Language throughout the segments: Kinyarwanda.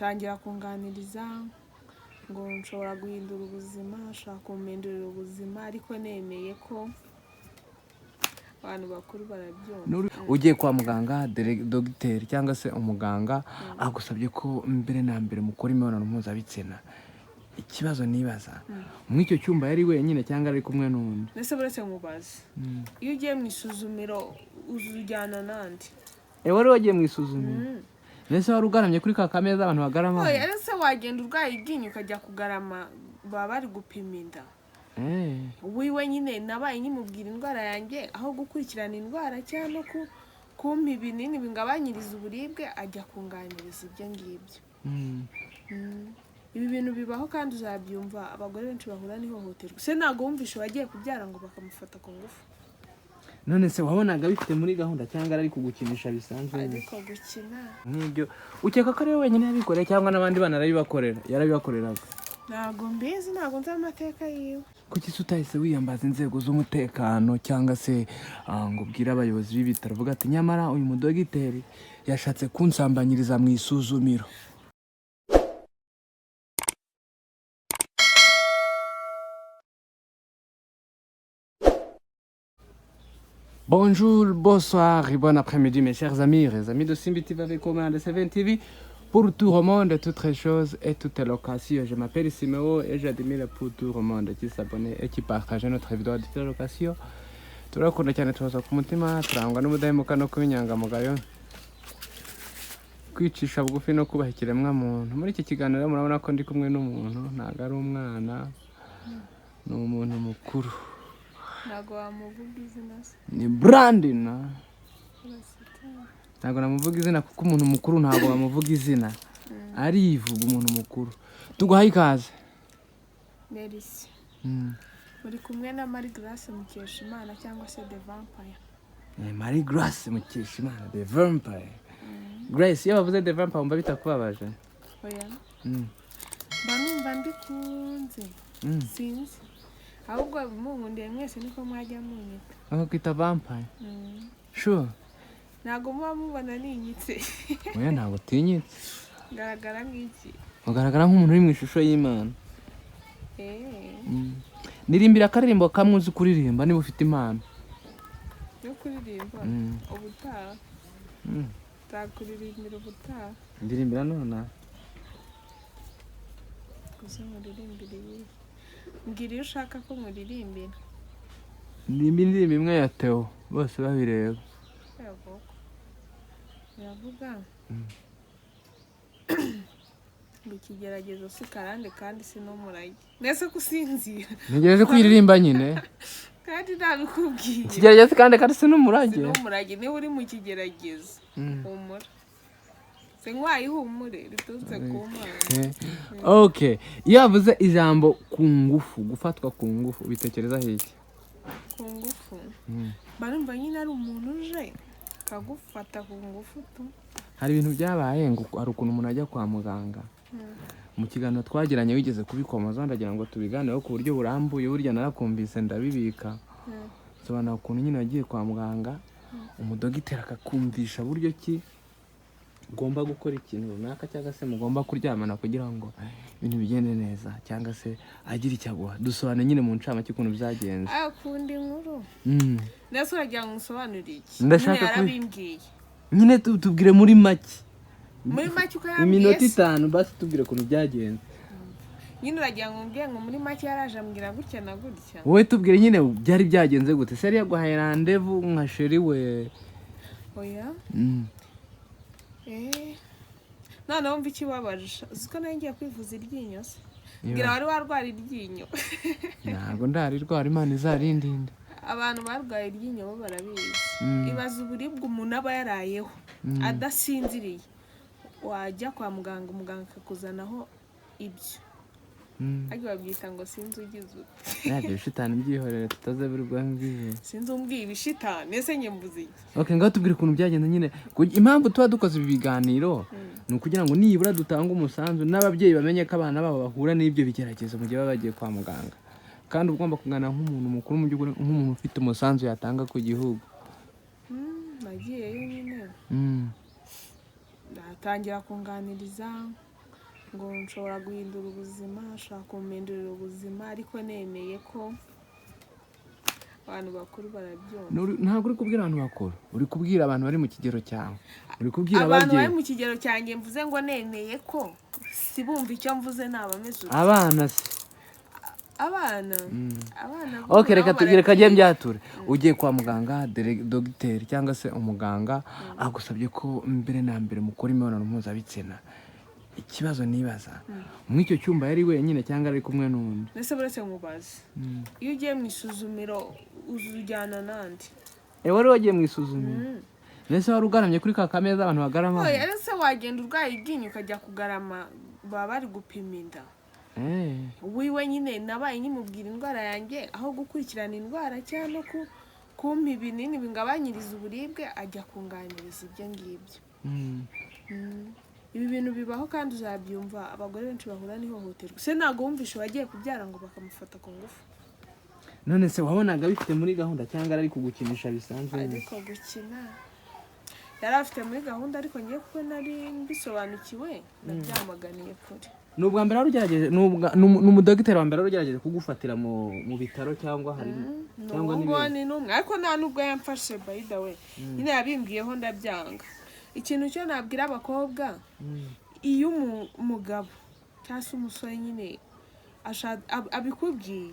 atangira kunganiriza ngo nshobora guhindura ubuzima, ashaka kumpindurira ubuzima, ariko nemeye ko abantu bakuru barabyumva. Ugiye kwa muganga dogiteri cyangwa se umuganga agusabye ko mbere na mbere mukora imibonano mpuzabitsina, ikibazo nibaza muri icyo cyumba yari wenyine cyangwa ari kumwe n'undi? Nese buretse nkubaze, iyo ugiye mu isuzumiro uzujyana nandi? Wari wagiye mu isuzumiro? Nese wari ugaramye kuri ka kameza abantu bagarama? Oya, ese wagenda urwaye iryinyo ukajya kugarama baba bari gupima inda? Wiwe nyine nabaye nkimubwira indwara yanjye, aho gukurikirana indwara cyangwa no kumpa ibinini bingabanyiriza uburibwe, ajya kunganiriza ibyo ngibyo. Ibi bintu bibaho kandi uzabyumva, abagore benshi bahura n'ihohoterwa. Se ntabwo wumvishe wagiye kubyara ngo bakamufata ku ngufu? None se wabonaga bifite muri gahunda cyangwa ari kugukinisha bisanzwe? Ariko gukina nk'ibyo ukeka ko ari we wenyine yabikoreye cyangwa n'abandi bana yarabibakoreraga? Ntabwo mbizi, ntabwo nzi amateka yiwe. Kuki utahise wiyambaza inzego z'umutekano cyangwa se ngo ubwire abayobozi b'ibitaro uvuga ati nyamara uyu mudogiteri yashatse kunsambanyiriza mu isuzumiro? Bonjour, bonsoir et bon après-midi mes chers amis, les amis de Simbi TV avec Commande 7 TV. Pour tout le monde, toutes les choses et toutes les locations. Je m'appelle Siméo et j'admire pour tout le monde qui s'abonne et qui partage notre vidéo de toutes les locations. Turakunda cyane tubaza ku mutima, turangwa n'ubudahemuka no kuba inyangamugayo, kwicisha bugufi no kubaha ikiremwamuntu. Muri iki kiganiro murabona ko ndi kumwe n'umuntu, ntabwo ari umwana, ni umuntu mukuru. Ntabwo wamuvuga izina se? Ni Brandina. Ntabwo namuvuga izina kuko umuntu mukuru ntabwo bamuvuga izina, arivuga umuntu mukuru. Tuguhaye ikaze. Merci. Muri kumwe na Marie Grace Mukeshimana cyangwa se The Vampire. Marie Grace Mukeshimana, The Vampire. Grace, iyo bavuze The Vampire umva bitakubabaje? Oya. Mba numva ndikunze. Sinzi. Ahubwo mungundiye mwese niko mwajya munyita. Bakwita Vampire? Sure. Ntabwo muba mubona ninyitse. Oya ntabwo utinyitse. Ngaragara nk'iki? Ugaragara nk'umuntu uri mu ishusho y'Imana. Nirimbira akaririmbo kamwe uzi kuririmba niba ufite impano yo kuririmba. Ubutaha nzakuririmbira ubutaha. Ndirimbira none gusa muririmbira ibi. Mbwira iyo ushaka ko muririmbira. Indirimbo imwe ya Theo bose babireba. Yavuga ngo ikigeragezo si karande kandi si no murage. Nese kusinzira. Ntegereje kwiririmba nyine. Kandi ntabikubwiye. Ikigeragezo kandi si no murage. Si no murage, niba uri mu kigeragezo. Humura. Se nkwaye humure riturutse ku Mana. Okay. Iyo yavuze ijambo ku ngufu, gufatwa ku ngufu, bitekereza iki? Ku ngufu. Barumva nyine ari umuntu uje kagufata ku ngufu tu. Hari ibintu byabaye ngo hari ukuntu umuntu ajya kwa muganga. Mu kiganiro twagiranye wigeze kubikomoza, ndagira ngo tubiganeho ku buryo burambuye, burya narakumvise ndabibika. Sobanura ukuntu nyine wagiye kwa muganga, umudogiteri akakumvisha buryo ki ugomba gukora ikintu runaka cyangwa se mugomba kuryamana kugira ngo ibintu bigende neza cyangwa se agira icyo aguha. Dusobanure nyine mu ncamake ukuntu byagenze. Akunda inkuru. Nese uragira ngo nsobanurire iki? Ndashaka yarabimbwiye. Nyine tubwire muri make. Muri make uko yambwiye. Iminota 5 basi tubwire ukuntu byagenze. Nyine uragira ngo mbwiye ngo muri make yaraje ambwira gutya na gutya. Wowe tubwire nyine byari byagenze gute? Se yari yaguhaye rendez-vous nka sheri we? Oya. None wumva ikibabaje. Uziko nawe ngiye kwivuza iryinyo se. Ngira wari warwara iryinyo. Ntabwo ndarirwara, Imana izarindinde. Abantu barwaye iryinyo bo barabizi. Ibaza uburibwe umuntu aba yarayeho adasinziriye. Wajya kwa muganga, umuganga akakuzanaho ibyo. Ariko babyita ngo sinzi ugize ute. Nabyo shitani byihorere tutazabirirwa ngiye. Sinzi umbwiye ibishitani, ese nyembuze iki? Okay, ngaho tubwire ukuntu byagenda nyine. Impamvu tuba dukoze ibi biganiro ni ukugira ngo nibura dutanga umusanzu n'ababyeyi bamenye ko abana babo bahura n'ibyo bigeragezo mu gihe baba bagiye kwa muganga. Kandi ugomba kugana nk'umuntu mukuru mu by'ukuri, nk'umuntu ufite umusanzu yatanga ku gihugu. Nagiyeyo nyine. Natangira kunganiriza ngo nshobora guhindura ubuzima, ashaka kumpindurira ubuzima, ariko nemeye ko abantu bakuru barabyumva. Ntabwo uri kubwira abantu bakuru, uri kubwira abantu bari mu kigero cyawe, uri kubwira abantu bari ababyeyi. mu kigero cyanjye mvuze ngo nemeye ko si bumva icyo mvuze nabameze uko. Abana se abana okay, reka njye mbyature. Ugiye kwa muganga, dogiteri cyangwa se umuganga agusabye ko mbere na mbere mukora imibonano mpuzabitsina. Ikibazo nibaza, muri icyo cyumba yari wenyine cyangwa ari kumwe n'undi? Nese buretse nkubaze, iyo ugiye mu isuzumiro uzujyana nandi? Wari wagiye mu isuzumiro? Nese wari ugaramye kuri ka kameza abantu bagarama? Oya, ese wagenda urwaye iryinyo ukajya kugarama baba bari gupima inda? Wiwe nyine nabaye nkimubwira indwara yanjye, aho gukurikirana indwara cyangwa no kumpa ibinini bingabanyiriza uburibwe, ajya kunganiriza ibyo ngibyo. Ibi bintu bibaho kandi uzabyumva, abagore benshi bahura n'ihohoterwa. Se ntabwo wumvishe wagiye kubyara ngo bakamufata ku ngufu? None se wabonaga bifite muri gahunda cyangwa ari kugukinisha bisanzwe? Ariko gukina yari afite muri gahunda, ariko ngiye kuko nari mbisobanukiwe nabyamaganiye kure. Nubwa mbere warugerageje, n'umudogiteri wa mbere warugerageje kugufatira mu bitaro cyangwa hari cyangwa ni numwe, ariko nta nubwo yamfashe by the way. Nyine yabimbwiyeho ndabyanga. Ikintu cyo nabwira abakobwa, iyo umugabo cyangwa se umusore nyine abikubwiye,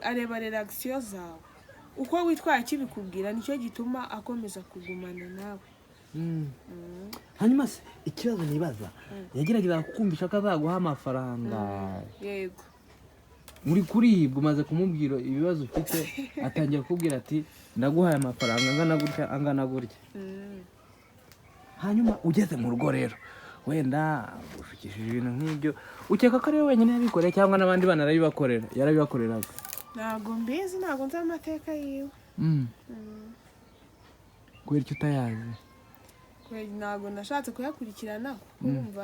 areba reaction zawe, uko witwaye akibikubwira nicyo gituma akomeza kugumana nawe. Hanyuma se ikibazo nibaza, yagerageza kukumvisha ko azaguha amafaranga. Yego. Muri kuribwa umaze kumubwira ibibazo ufite, atangiye kukubwira ati ndaguhaye amafaranga angana gutya. Hanyuma ugeze mu rugo rero, wenda ushukishije ibintu nk'ibyo, ukeka ko ari we wenyine yabikoreye cyangwa n'abandi bana yarabibakoreraga? Ntabwo mbizi, ntabwo nzi amateka yiwe. Kubera icyo utayazi? Ntabwo nashatse kuyakurikirana kuko wumva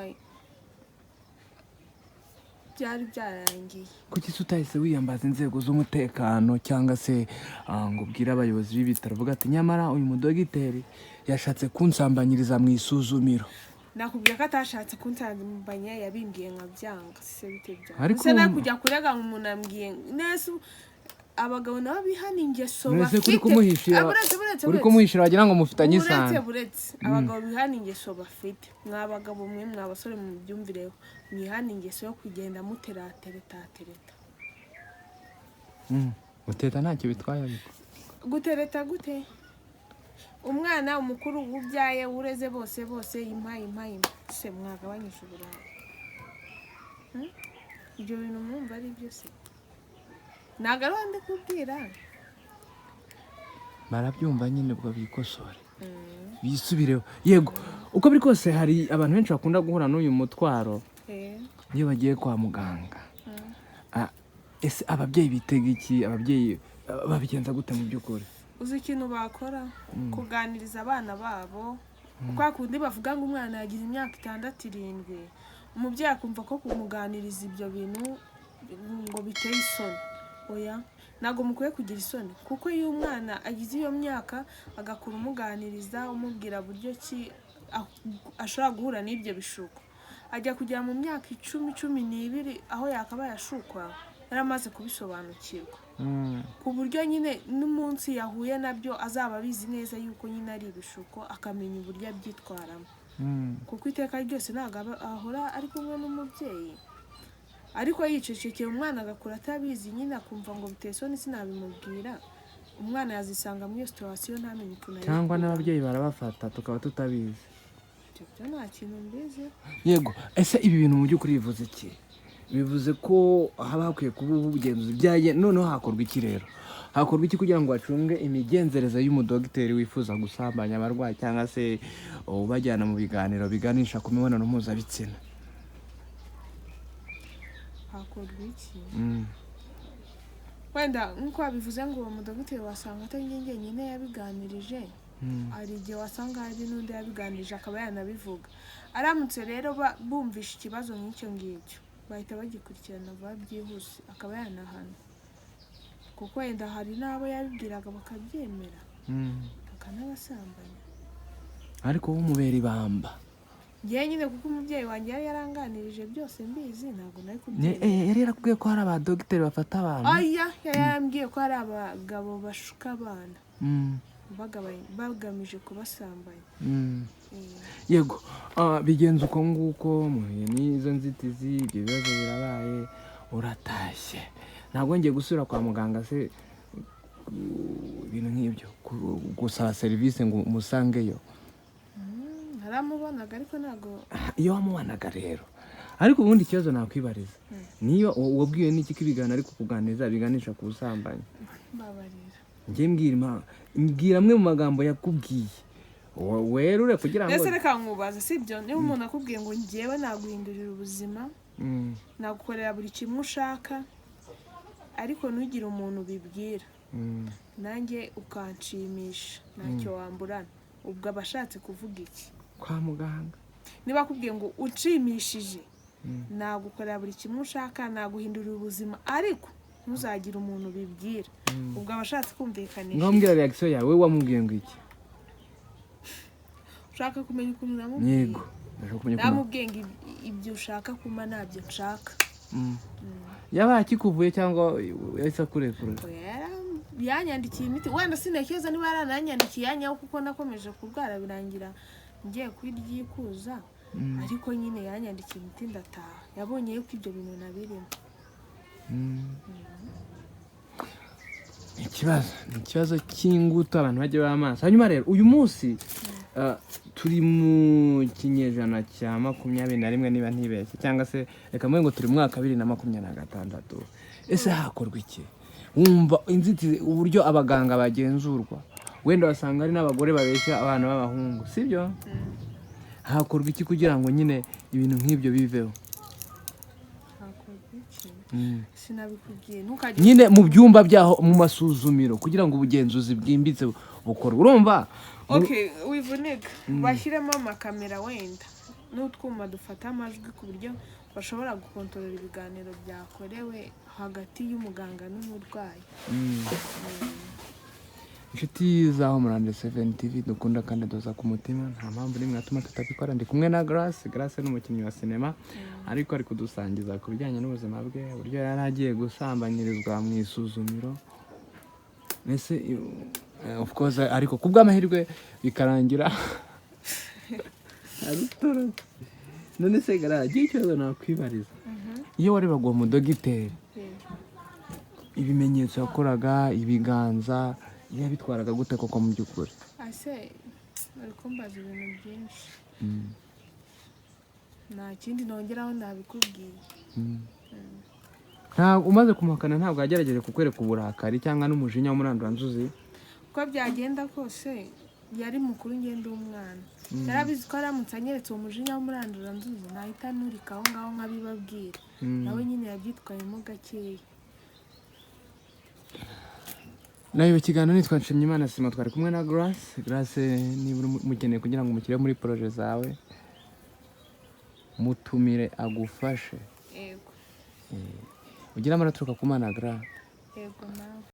byari byarangiye. Kuki utahise wiyambaza inzego z'umutekano cyangwa se ngo ubwire abayobozi b'ibitaro uvuga ati nyamara uyu mudogiteri yashatse kunsambanyiriza mu isuzumiro? Nakubwiye ko atashatse kunsambanya, yabimbwiye nkabyanga. Se bite bya se nawe kujya kurega umuntu ambwiye nese abagabo nabo bihana ingeso bafite. Uri kumuhishira wagira ngo mufitanye isano. Buretse abagabo bihana ingeso bafite. Mwabagabo mwe mwabasore mu byumvireho, mwihana ingeso yo kugenda muteratereta. Guteta ntacyo bitwaye ariko. Gutereta gute? Umwana umukuru ubyaye ureze bose impa se mwagabanyije uburaya. Ibyo bintu mwumva ari byo se? Ntabwo ndi kubwira. Barabyumva nyine ubwo bikosore, bisubireho. Yego, uko biri kose hari abantu benshi bakunda guhura n'uyu mutwaro iyo bagiye kwa muganga. Ese ababyeyi bitega iki? Ababyeyi babigenza gute mu by'ukuri? Uzi ikintu bakora? Kuganiriza abana babo. Kwa kundi bavuga ngo umwana yagize imyaka 6-7, umubyeyi akumva ko kumuganiriza ibyo bintu ngo biteye isoni. Oya, ntabwo mukwiye kugira isoni, kuko iyo umwana agize iyo myaka agakura umuganiriza, umubwira buryo ki ashobora guhura n'ibyo bishuko, ajya kugera mu myaka 10-12 aho yakaba yashukwa yaramaze kubisobanukirwa, ku buryo nyine n'umunsi yahuye nabyo azaba abizi neza yuko nyine ari ibishuko, akamenya uburyo abyitwaramo. Kuko iteka ryose ntabwo ahora ari kumwe n'umubyeyi, ariko yicecekeye umwana agakura atabizi, nyine akumva ngo biteye isoni sinabimubwira, umwana yazisanga muri iyo situation ntamenye ukuntu. Cyangwa n'ababyeyi barabafata tukaba tutabizi. Ibyo nta kintu mbizi. Yego, ese ibi bintu mu by'ukuri bivuze iki? Bivuze ko haba hakwiye kuba ubugenzuzi byaye, noneho hakorwa iki rero? Hakorwa iki kugira ngo bacunge imigenzereze y'umudogiteri wifuza gusambanya abarwayi cyangwa se ubajyana mu biganiro biganisha ku mibonano mpuzabitsina? Hakorwa iki? Wenda nk'uko babivuze ngo uwo mudogiteri wasanga atari njye nyine yabiganirije, hari igihe wasanga hari n'undi yabiganirije akaba yanabivuga. Aramutse rero bumvisha ikibazo nk'icyo ngicyo, bahita bagikurikirana vuba byihuse, akaba yanahana. Kuko wenda hari n'abo yabibwiraga bakabyemera, bakanabasambanya. Ariko umubera ibamba. ngewe nyine kuko umubyeyi wanjye yari yaranganirije byose mbizi ntabwo nari kubyemera. yari yarakubwiye ko hari abadogiteri bafata abantu. oya yari yarambwiye ko hari abagabo bashuka abana bagamije kubasambanya. yego bigenze uko nguko muhuye n'izo nzitizi, ibyo bibazo birabaye, uratashye. Ntabwo ngiye gusubira kwa muganga se ibintu nk'ibyo gusaba serivisi ngo umusangeyo? naramubonaga ariko ntabwo. iyo wamubonaga rero, ariko ubundi ikibazo nakwibariza, niyo wabwiwe n'iki ko ibiganiro ariko kuganiriza biganisha ku busambanyi? mbabarira njye mbwira amwe mu magambo yakubwiye werure kugira ngo. mbese reka nkubaza, sibyo? niba umuntu akubwiye ngo njyewe naguhindurira ubuzima, nagukorera buri kimwe ushaka, ariko ntugire umuntu ubibwira, nanjye ukanshimisha, ntacyo wamburana, ubwo aba ashatse kuvuga iki? kwa muganga niba akubwiye ngo unshimishije, nagukorera buri kimwe ushaka, naguhindurira ubuzima, ariko ntuzagire umuntu ubibwira, ubwo aba ashatse kumvikanisha. ngambwira reaction yawe, wamubwiye ngo iki? ushaka kumenya ukuntu namubwiye? yego namubwiye ngo ibyo ushaka kuma ntabyo nshaka. yabaye akikuvuye cyangwa yahise akurekura? yanyandikiye imiti, wenda sinekeza niba yarananyandikiye yanyaho, kuko nakomeje kurwara birangira ngiye kuyiryikuza, ariko nyine yanyandikiye imiti ndataha, yabonye yuko ibyo bintu nabirimo. ikibazo cy'ingutu abantu bajya baba amaso. hanyuma rero uyu munsi turi mu kinyejana cya 21 niba ntibeshye, cyangwa se reka mvuge ngo turi mu mwaka 2026. ese hakorwa iki? wumva inzitizi, uburyo abaganga bagenzurwa, wenda wasanga ari n'abagore babeshya abana b'abahungu, sibyo? hakorwa iki kugira ngo nyine ibintu nk'ibyo biveho? sinabikubwiye nyine mu byumba byaho, mu masuzumiro, kugira ngo ubugenzuzi bwimbitse bukorwe, urumva? wivunega bashyiremo amakamera wenda n'utwuma dufata amajwi, ku buryo bashobora gukontorora ibiganiro byakorewe hagati y'umuganga n'umurwayi. inshuti zaho Murande 7 TV dukunda kandi doza ku mutima, nta mpamvu nimwe yatuma tutabikora. ndi kumwe na Grace ni umukinnyi wa sinema, ariko ari kudusangiza ku bijyanye n'ubuzima bwe, uburyo yari agiye gusambanyirizwa mu isuzumiro. Ese of course, ariko kubw'amahirwe bikarangira arutorotse. none se garagiye ikibazo nakwibariza, iyo warebaga uwo mudogiteri, ibimenyetso yakoraga, ibiganza yabitwaraga gute koko mu by'ukuri? ase ari kumbaza ibintu byinshi, nta kindi nongeraho nabikubwiye. umaze kumuhakana ntabwo yagerageje kukwereka uburakari cyangwa n'umujinya w'umuranduranzuzi? uko byagenda kose yari mukuru, ngenda umwana, yarabizi ko aramutse anyeretse uwo mujinya w'umuranduranzuzi nahita nurika aho ngaho nkabibabwira, nawe nyine yabyitwayemo gakeya. nayo ikiganiro nitwa Nshimiyimana Sima, twari kumwe na Grace. niba umukeneye kugira ngo umukire muri projet zawe, mutumire agufashe. yego ugira amanaturuka ku Mana Grace. yego nawe.